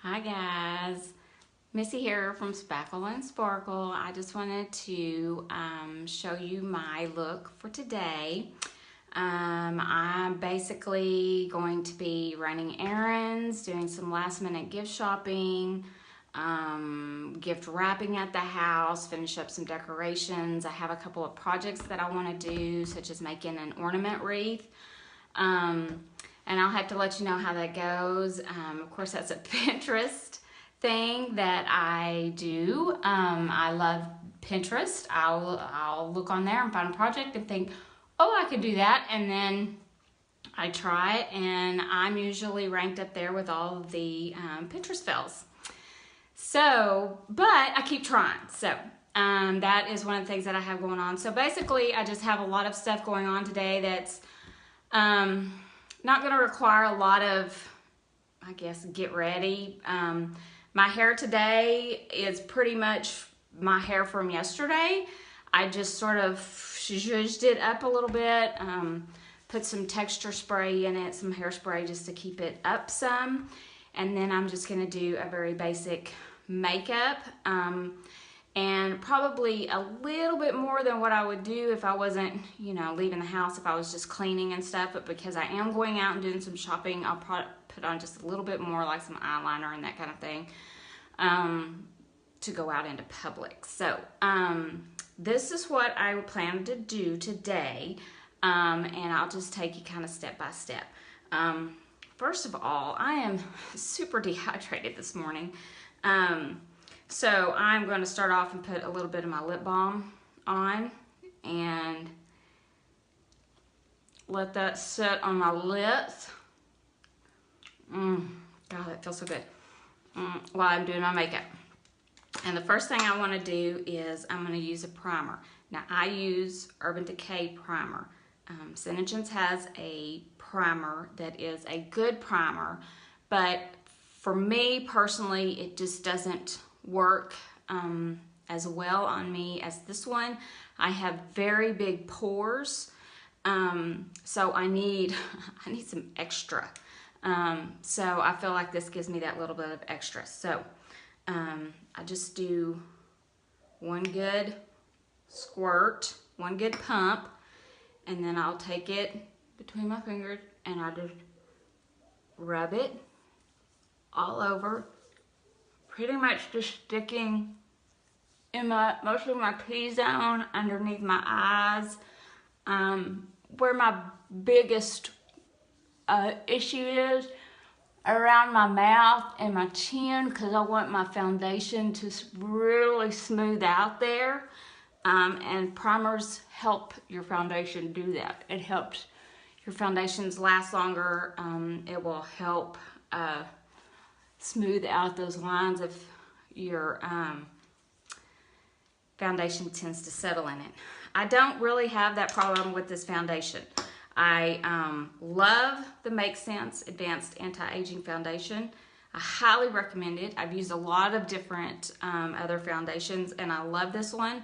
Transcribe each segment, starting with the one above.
Hi guys, Missy here from Spackle and Sparkle. I just wanted to show you my look for today. I'm basically going to be running errands, doing some last minute gift shopping, gift wrapping at the house, finish up some decorations. I have a couple of projects that I want to do, such as making an ornament wreath. And I'll have to let you know how that goes. Of course, that's a Pinterest thing that I do. I love Pinterest. I'll look on there and find a project and think, oh, I could do that. And then I try it, and I'm usually ranked up there with all of the Pinterest fails. So, but I keep trying. So that is one of the things that I have going on. So basically, I just have a lot of stuff going on today that's not going to require a lot of, I guess, get ready. My hair today is pretty much my hair from yesterday. I just sort of zhuzhed it up a little bit, put some texture spray in it, some hairspray just to keep it up some. And then I'm just going to do a very basic makeup. And probably a little bit more than what I would do if I wasn't, leaving the house, if I was just cleaning and stuff. But because I am going out and doing some shopping, I'll put on just a little bit more, like some eyeliner and that kind of thing, to go out into public. So this is what I plan to do today, and I'll just take you kind of step by step. First of all, I am super dehydrated this morning. So I'm going to start off and put a little bit of my lip balm on and let that sit on my lips. God, that feels so good. While I'm doing my makeup. And the first thing I want to do is I'm going to use a primer. Now I use Urban Decay primer. Synergens has a primer that is a good primer, but for me personally, it just doesn't work as well on me as this one. I have very big pores, so I need some extra. So I feel like this gives me that little bit of extra. So I just do one good squirt, one good pump, and then I'll take it between my fingers and I just rub it all over, pretty much just sticking in mostly my T-zone, underneath my eyes, where my biggest issue is around my mouth and my chin, because I want my foundation to really smooth out there, and primers help your foundation do that. It helps your foundations last longer. It will help smooth out those lines if your foundation tends to settle in it. I don't really have that problem with this foundation. I love the Make Sense Advanced Anti-Aging Foundation. I highly recommend it. I've used a lot of different other foundations, and I love this one.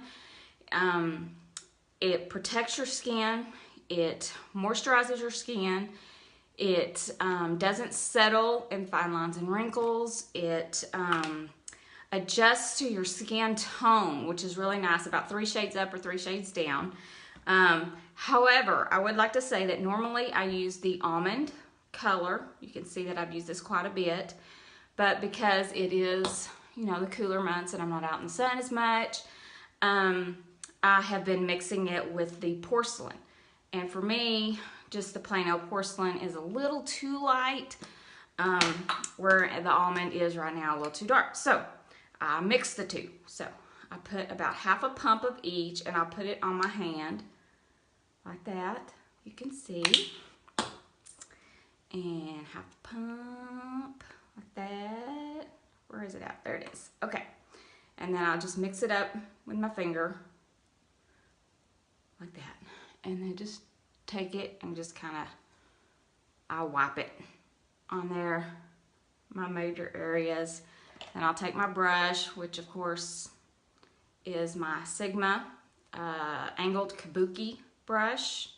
It protects your skin. It moisturizes your skin. It doesn't settle in fine lines and wrinkles. It adjusts to your skin tone, which is really nice, about 3 shades up or 3 shades down. However, I would like to say that normally I use the almond color. You can see that I've used this quite a bit, but because it is, the cooler months and I'm not out in the sun as much, I have been mixing it with the porcelain. And for me, just the plain old porcelain is a little too light, where the almond is right now a little too dark. So I mix the two. So I put about half a pump of each, and I'll put it on my hand like that. You can see. And half a pump like that. Where is it at? There it is. Okay. And then I'll just mix it up with my finger like that. And then just take it and just kind of, I'll wipe it on there, my major areas. And I'll take my brush, which of course is my Sigma angled kabuki brush,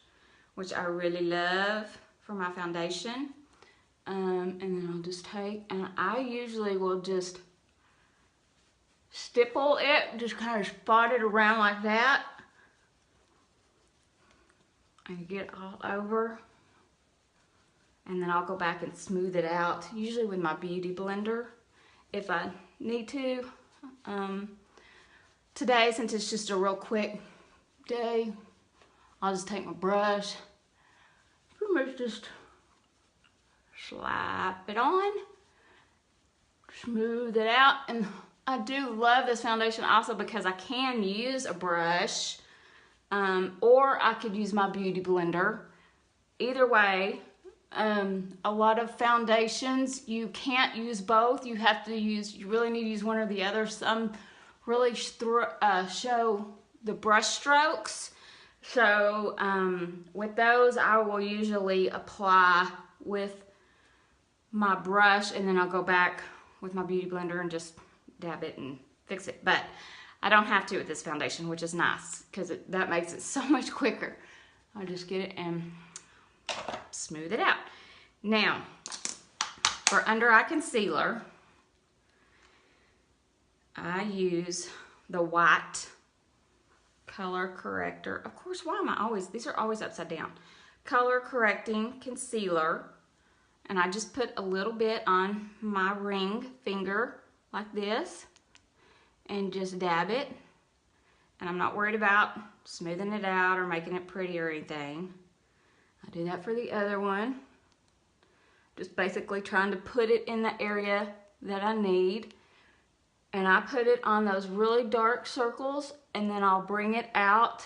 which I really love for my foundation. And then I'll just take, and I usually will just stipple it, just kind of spot it around like that. And get it all over. And then I'll go back and smooth it out, usually with my beauty blender if I need to. Today, since it's just a real quick day, I'll just take my brush, pretty much just slap it on, smooth it out. And I do love this foundation also because I can use a brush, or I could use my beauty blender. Either way, a lot of foundations, you can't use both. You have to use, you really need to use one or the other. Some really show the brush strokes. So with those, I will usually apply with my brush, and then I'll go back with my beauty blender and just dab it and fix it. But I don't have to with this foundation, which is nice because that makes it so much quicker. I'll just get it and smooth it out. Now, for under eye concealer, I use the white color corrector. Of course, why am I always, these are always upside down. Color correcting concealer. And I just put a little bit on my ring finger like this and just dab it. And I'm not worried about smoothing it out or making it pretty or anything. I do that for the other one. Just basically trying to put it in the area that I need. And I put it on those really dark circles, and then I'll bring it out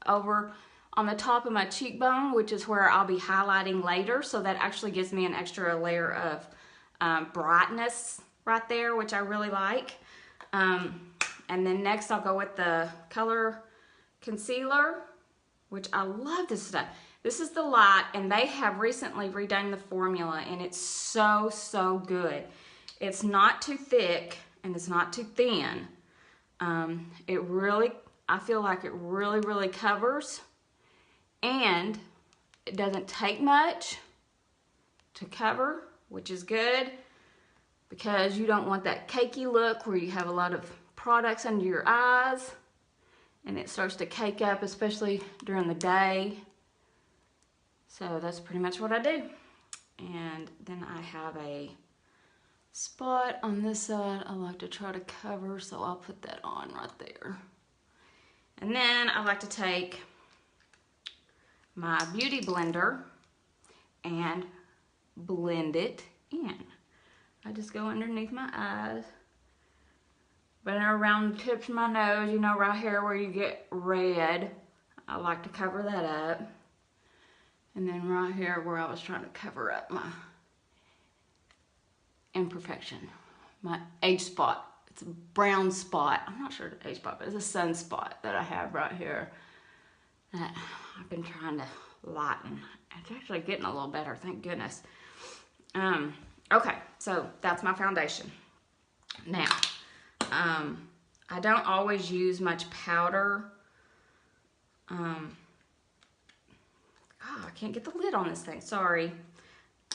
over on the top of my cheekbone, which is where I'll be highlighting later. So that actually gives me an extra layer of brightness right there, which I really like. And then next I'll go with the color concealer, which I love this stuff. This is the light, and they have recently redone the formula, and it's so, so good. It's not too thick, and it's not too thin. It really, I feel like it really, really covers, and it doesn't take much to cover, which is good because you don't want that cakey look where you have a lot of products under your eyes and it starts to cake up, especially during the day. So that's pretty much what I do. And then I have a spot on this side I like to try to cover, so I'll put that on right there. And then I like to take my beauty blender and blend it in. I just go underneath my eyes, but around the tips of my nose, you know, right here where you get red, I like to cover that up. And then right here where I was trying to cover up my imperfection, my age spot. It's a brown spot. I'm not sure the age spot, but it's a sunspot that I have right here that I've been trying to lighten. It's actually getting a little better, thank goodness. Okay, so that's my foundation. Now, I don't always use much powder. I can't get the lid on this thing, sorry,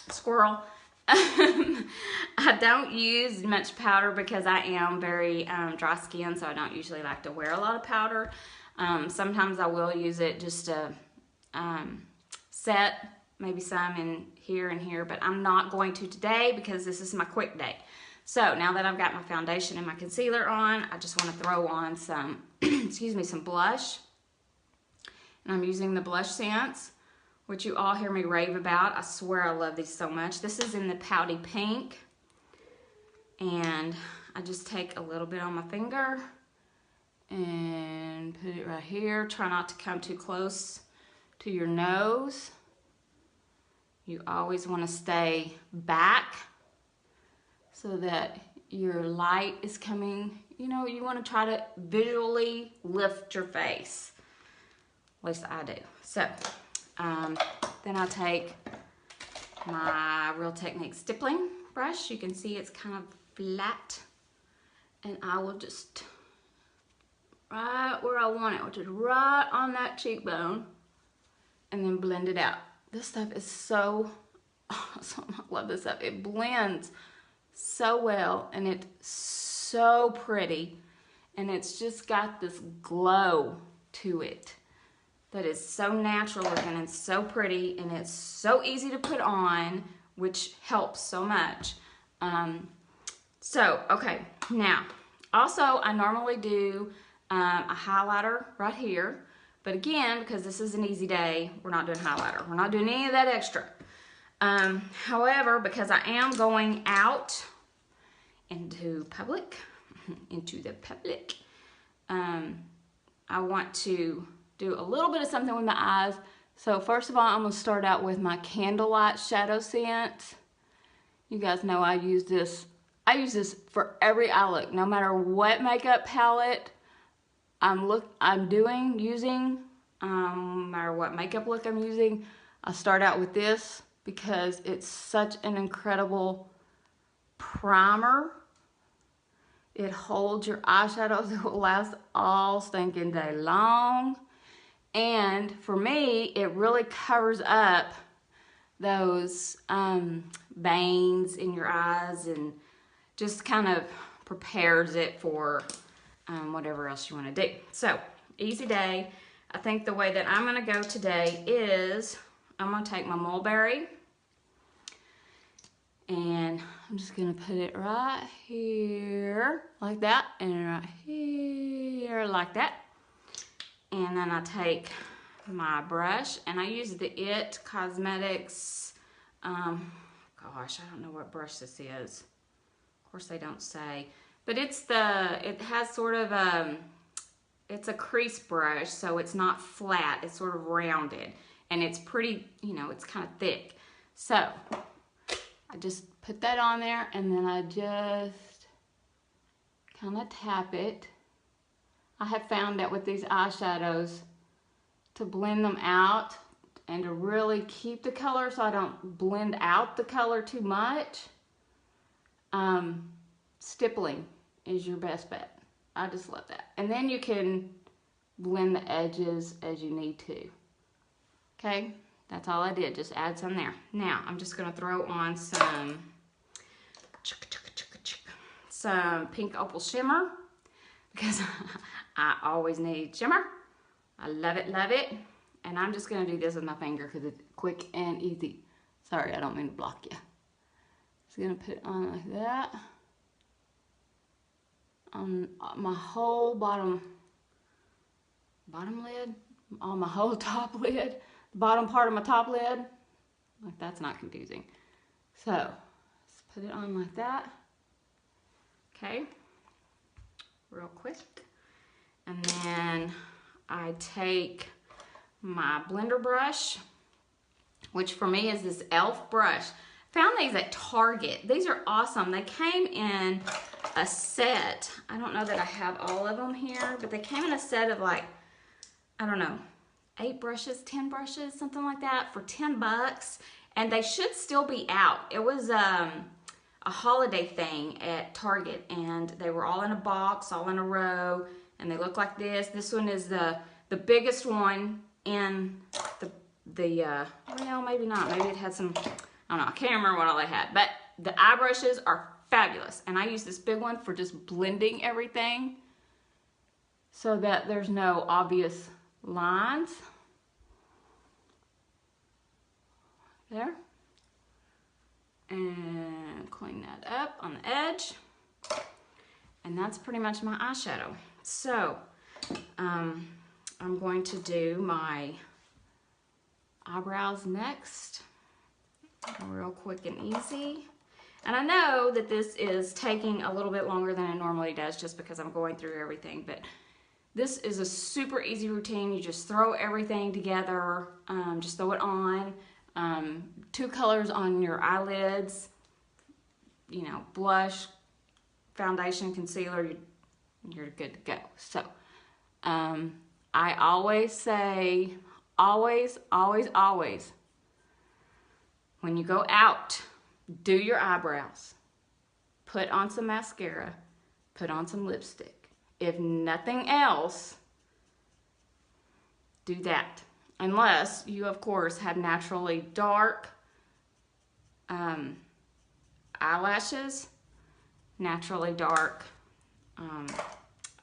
squirrel. I don't use much powder because I am very dry skin, so I don't usually like to wear a lot of powder. Sometimes I will use it just to set maybe some in here and here, but I'm not going to today because this is my quick day. So now that I've got my foundation and my concealer on, I just want to throw on some, excuse me, some blush. And I'm using the Blush Sense, which you all hear me rave about. I swear I love these so much. This is in the Pouty Pink. And I just take a little bit on my finger and put it right here. Try not to come too close to your nose. You always want to stay back so that your light is coming. You know, you want to try to visually lift your face. At least I do. So, then I'll take my Real Technique stippling brush. You can see it's kind of flat. And I will just, right where I want it, which is right on that cheekbone, and then blend it out. This stuff is so awesome. I love this stuff. It blends so well, and it's so pretty, and it's just got this glow to it that is so natural looking and so pretty, and it's so easy to put on, which helps so much. Okay, now, also I normally do a highlighter right here, but again, because this is an easy day, we're not doing highlighter. We're not doing any of that extra. However, because I am going out into the public, I want to do a little bit of something with my eyes. So first of all, I'm gonna start out with my Candlelight Shadow Scent. You guys know I use this for every eye look, no matter what makeup palette I'm using, no matter what makeup look I'm using, I start out with this because it's such an incredible primer. It holds your eyeshadows. It will last all stinking day long. And for me, it really covers up those veins in your eyes and just kind of prepares it for whatever else you want to do. So, easy day. I think the way that I'm going to go today is I'm going to take my mulberry and I'm just going to put it right here like that, and right here like that. And then I take my brush and I use the IT Cosmetics, gosh, I don't know what brush this is. Of course they don't say, but it has sort of it's a crease brush, so it's not flat, it's sort of rounded, and it's pretty, you know, it's kind of thick. So I just put that on there, and then I just kind of tap it. I have found that with these eyeshadows, to blend them out and to really keep the color so I don't blend out the color too much, stippling is your best bet. I just love that. And then you can blend the edges as you need to. Okay, that's all I did, just add some there. Now, I'm just gonna throw on some pink opal shimmer, because I always need shimmer. I love it, love it. And I'm just gonna do this with my finger because it's quick and easy. Sorry, I don't mean to block you. Just gonna put it on like that. On my whole bottom lid, on my whole top lid, the bottom part of my top lid. Like, that's not confusing. So, let's put it on like that. Okay, real quick. And then I take my blender brush, which for me is this e.l.f. brush. Found these at Target. These are awesome. They came in a set. I don't know that I have all of them here, but they came in a set of, like, I don't know, 8 brushes, 10 brushes, something like that, for $10. And they should still be out. It was a holiday thing at Target, and they were all in a box, all in a row, and they look like this. This one is the biggest one in well, maybe not. Maybe it had some, I don't know, I can't remember what all they had. But the eye brushes are fabulous. And I use this big one for just blending everything so that there's no obvious lines. There. And clean that up on the edge. And that's pretty much my eyeshadow. So, I'm going to do my eyebrows next, real quick and easy. And I know that this is taking a little bit longer than it normally does just because I'm going through everything, but this is a super easy routine. You just throw everything together, just throw it on. 2 colors on your eyelids, you know, blush, foundation, concealer, you're good to go. So, I always say, always, when you go out, do your eyebrows, put on some mascara, put on some lipstick. If nothing else, do that. Unless you, of course, have naturally dark eyelashes, naturally dark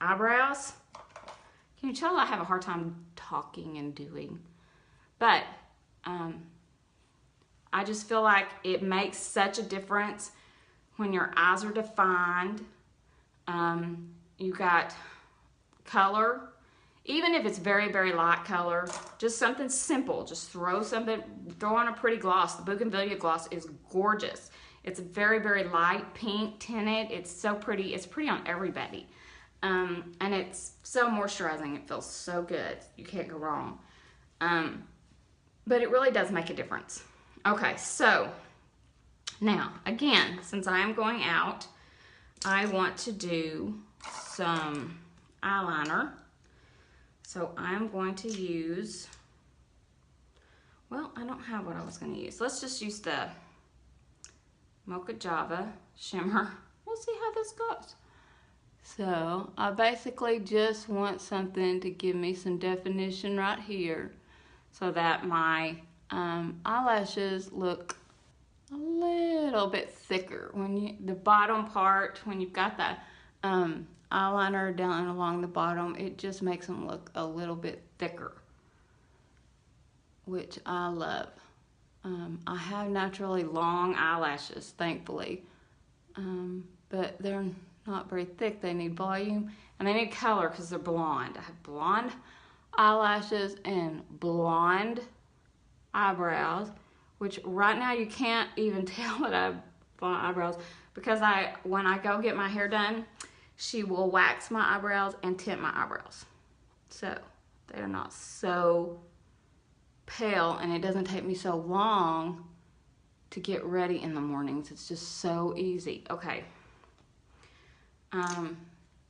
eyebrows. Can you tell I have a hard time talking and doing? But I just feel like it makes such a difference when your eyes are defined. You got color, even if it's very, very light color, just something simple. Just throw on a pretty gloss. The Bougainvillea gloss is gorgeous. It's very, very light pink tinted. It's so pretty. It's pretty on everybody. And it's so moisturizing. It feels so good. You can't go wrong. But it really does make a difference. Okay, so now, again, since I am going out, I want to do some eyeliner. So I'm going to use, well, I don't have what I was going to use. Let's just use the Mocha Java shimmer. We'll see how this goes. So I basically just want something to give me some definition right here so that my eyelashes look a little bit thicker. When the bottom part, when you've got the eyeliner down along the bottom, it just makes them look a little bit thicker, which I love. I have naturally long eyelashes, thankfully, but they're not very thick. They need volume and they need color because they're blonde. I have blonde eyelashes and blonde eyebrows, which right now you can't even tell that I have blonde eyebrows because when I go get my hair done, she will wax my eyebrows and tint my eyebrows. So they're not so pale and it doesn't take me so long to get ready in the mornings. It's just so easy. Okay.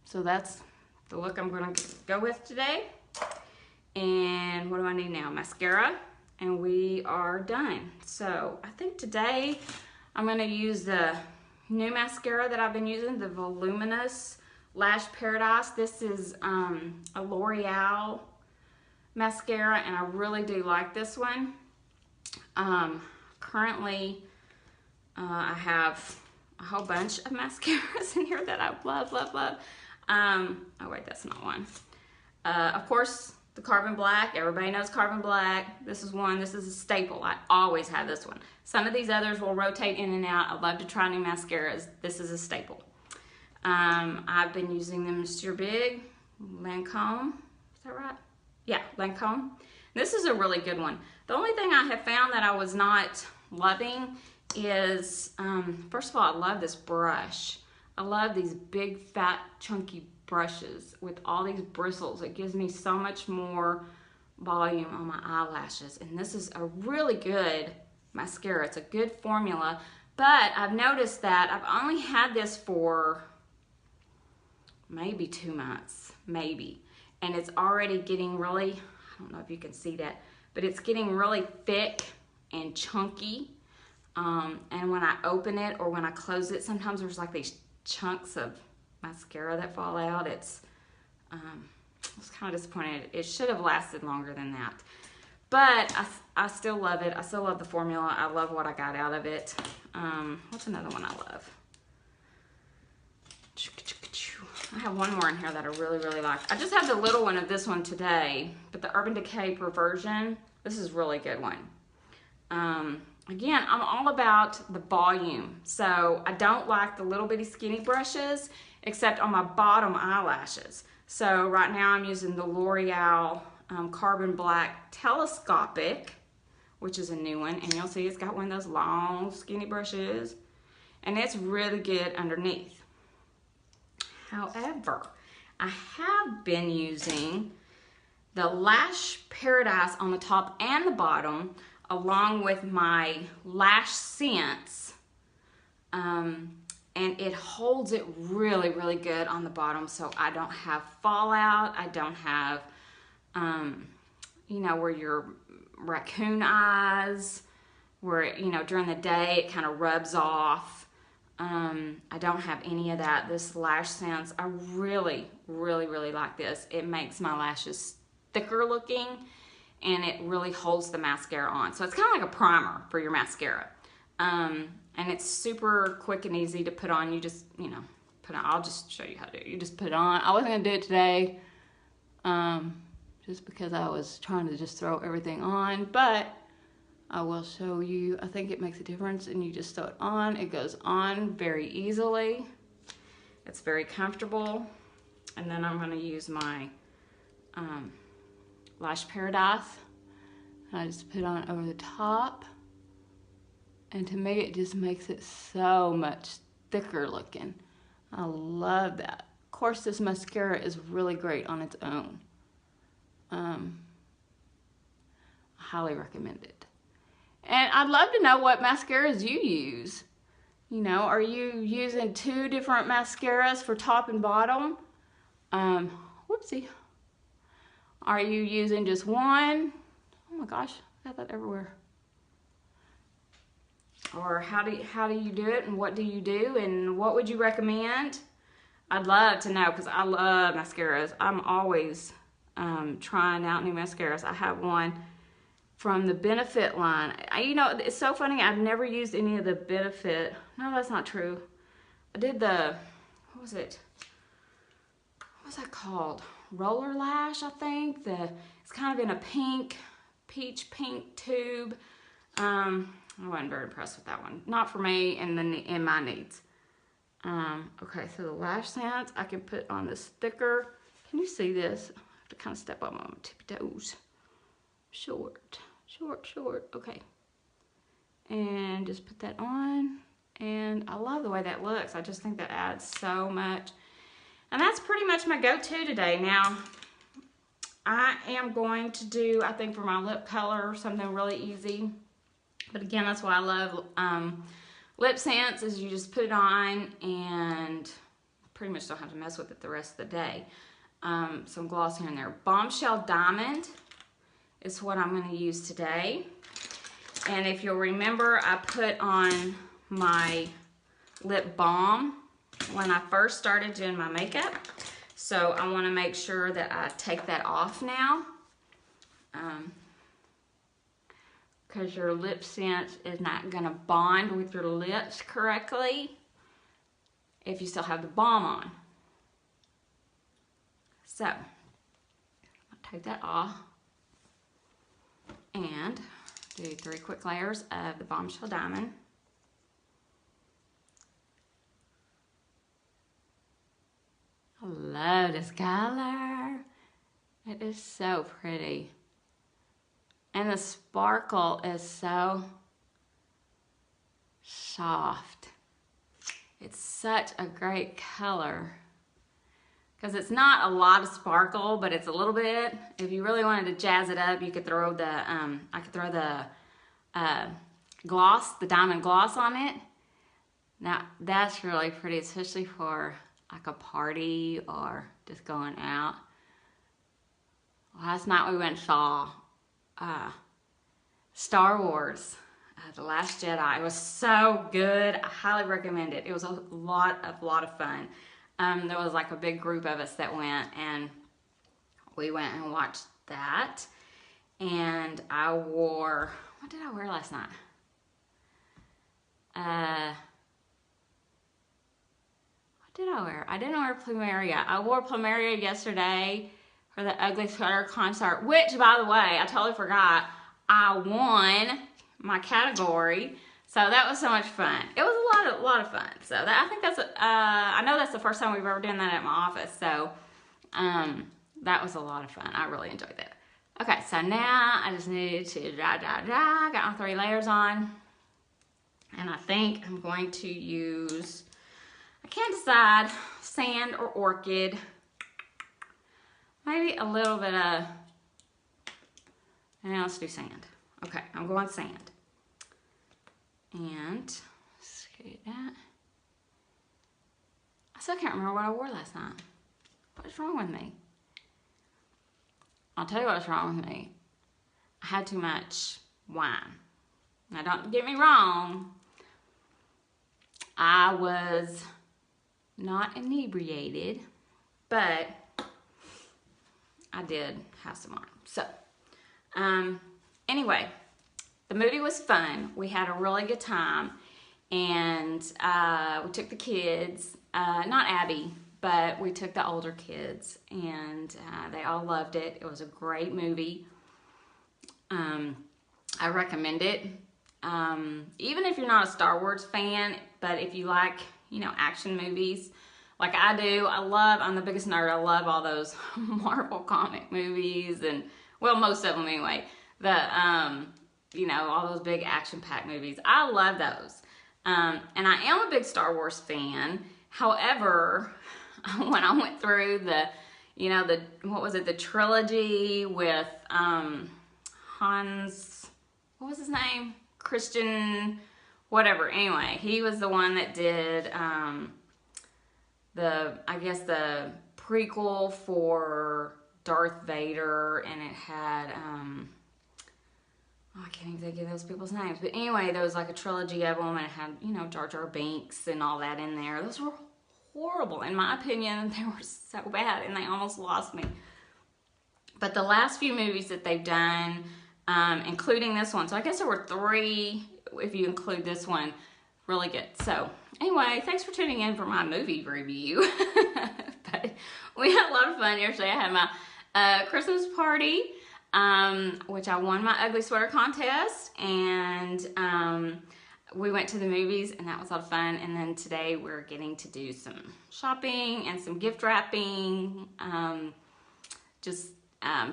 So that's the look I'm going to go with today. And what do I need now? Mascara. And we are done. So I think today I'm going to use the new mascara that I've been using, the Voluminous Lash Paradise. This is a L'Oreal mascara, and I really do like this one. Currently, I have a whole bunch of mascaras in here that I love, love, love. Oh wait, that's not one. Of course, the Carbon Black. Everybody knows Carbon Black. This is one. This is a staple. I always have this one. Some of these others will rotate in and out. I love to try new mascaras. This is a staple. I've been using the Mr. Big Lancome. Is that right? Yeah, Lancome. This is a really good one. The only thing I have found that I was not loving is, first of all, I love this brush. I love these big, fat, chunky brushes with all these bristles. It gives me so much more volume on my eyelashes. And this is a really good mascara. It's a good formula. But I've noticed that I've only had this for maybe 2 months, maybe. And it's already getting really, I don't know if you can see that, but it's getting really thick and chunky. And when I open it or when I close it, sometimes there's like these chunks of mascara that fall out. It's I was kind of disappointed. It should have lasted longer than that. But I still love it. I still love the formula. I love what I got out of it. What's another one I love? I have one more in here that I really, really like. I just have the little one of this one today, but the Urban Decay Perversion, this is a really good one. Again, I'm all about the volume. So I don't like the little bitty skinny brushes, except on my bottom eyelashes. So right now I'm using the L'Oreal Carbon Black Telescopic, which is a new one. And you'll see it's got one of those long skinny brushes. And it's really good underneath. However, I have been using the Lash Paradise on the top and the bottom, along with my Lash Sense, and it holds it really, really good on the bottom, so I don't have fallout. I don't have, you know, where your raccoon eyes, where, you know, during the day it kind of rubs off. I don't have any of that. This Lash Sense, I really, really, really like this. It makes my lashes thicker looking, and it really holds the mascara on. So it's kind of like a primer for your mascara. And it's super quick and easy to put on. You just, you know, put on. I'll just show you how to do it. You just put it on. I wasn't going to do it today just because I was trying to just throw everything on, but I will show you. I think it makes a difference, and you just throw it on. It goes on very easily. It's very comfortable. And then I'm going to use my Lash Paradise. I just put on over the top. And to me, it just makes it so much thicker looking. I love that. Of course, this mascara is really great on its own. I highly recommend it. And I'd love to know what mascaras you use. You know, are you using 2 different mascaras for top and bottom? Whoopsie. Are you using just one? Oh my gosh, I got that everywhere. Or how do you do it, and what do you do, and what would you recommend? I'd love to know, because I love mascaras. I'm always trying out new mascaras. I have one from the Benefit line. You know, it's so funny, I've never used any of the Benefit. No, that's not true. I did the, what was it? What was that called? Roller Lash, I think. It's kind of in a pink, peach pink tube. I wasn't very impressed with that one. Not for me and in my needs. Okay, so the lash scents I can put on this thicker. Can you see this? I have to kind of step up on my tippy toes. Short. Okay. And just put that on. And I love the way that looks. I just think that adds so much. And that's pretty much my go-to today. Now, I am going to do, I think for my lip color, something really easy. But again, that's why I love lip scents, is you just put it on and pretty much don't have to mess with it the rest of the day. Some gloss here and there. Bombshell Diamond is what I'm going to use today. And if you'll remember, I put on my lip balm when I first started doing my makeup. So I want to make sure that I take that off now. Because your lip scent is not going to bond with your lips correctly if you still have the balm on. So, I'll take that off and do 3 quick layers of the Bombshell Diamond. I love this color. It is so pretty. And the sparkle is so soft. It's such a great color. Because it's not a lot of sparkle, but it's a little bit. If you really wanted to jazz it up, you could throw the, I could throw the gloss, the diamond gloss on it. Now, that's really pretty, especially for like a party or just going out. Last night we went and saw Star Wars, The Last Jedi. It was so good. I highly recommend it. It was a lot of fun. There was like a big group of us that went, and we went and watched that. And I wore, what did I wear last night? What did I wear? I didn't wear Plumeria. I wore Plumeria yesterday for the Ugly Sweater concert, which, by the way, I totally forgot, I won my category. So that was so much fun. It was a lot of fun. So I think that's, I know that's the first time we've ever done that at my office. So that was a lot of fun. I really enjoyed that. Okay, so now I just needed to got my 3 layers on. And I think I'm going to use, I can't decide, sand or orchid. Maybe a little bit of, and let's do sand. Okay, I'm going sand. And, let's get that. I still can't remember what I wore last night. What's wrong with me? I'll tell you what's wrong with me. I had too much wine. Now, don't get me wrong. I was not inebriated, but I did have some wine. So, anyway, the movie was fun. We had a really good time, and we took the kids, not Abby, but we took the older kids, and they all loved it. It was a great movie. I recommend it. Even if you're not a Star Wars fan, but if you like, you know, action movies, like I do, I'm the biggest nerd. I love all those Marvel comic movies, and, well, most of them anyway. You know, all those big action-packed movies. I love those. And I am a big Star Wars fan. However, when I went through what was it, the trilogy with Hans, what was his name? Christian, whatever. Anyway, he was the one that did I guess the prequel for Darth Vader, and it had I can't even think of those people's names, but anyway, there was like a trilogy of them, and it had, you know, Jar Jar Binks and all that in there. Those were horrible, in my opinion. They were so bad, and they almost lost me. But the last few movies that they've done, including this one, so I guess there were 3 if you include this one, really good. So anyway, thanks for tuning in for my movie review. But we had a lot of fun yesterday. I had my Christmas party, which I won my ugly sweater contest, and we went to the movies, and that was a lot of fun. And then today we're getting to do some shopping and some gift wrapping, just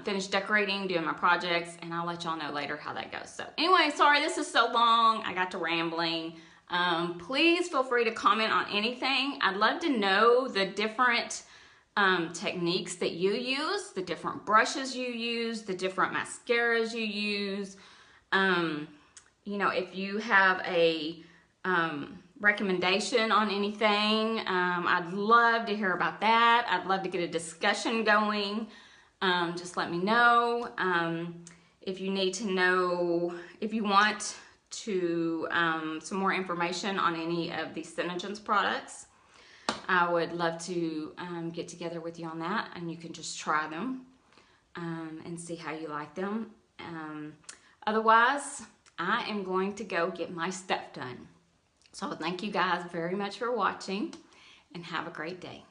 finish decorating, doing my projects, and I'll let y'all know later how that goes. So anyway, sorry this is so long. I got to rambling. Please feel free to comment on anything. I'd love to know the different techniques that you use, the different brushes you use, the different mascaras you use. You know, if you have a recommendation on anything, I'd love to hear about that. I'd love to get a discussion going. Just let me know. If you need to know, if you want to some more information on any of the Synergens products, I would love to get together with you on that, and you can just try them and see how you like them. Otherwise, I am going to go get my stuff done. So thank you guys very much for watching, and have a great day.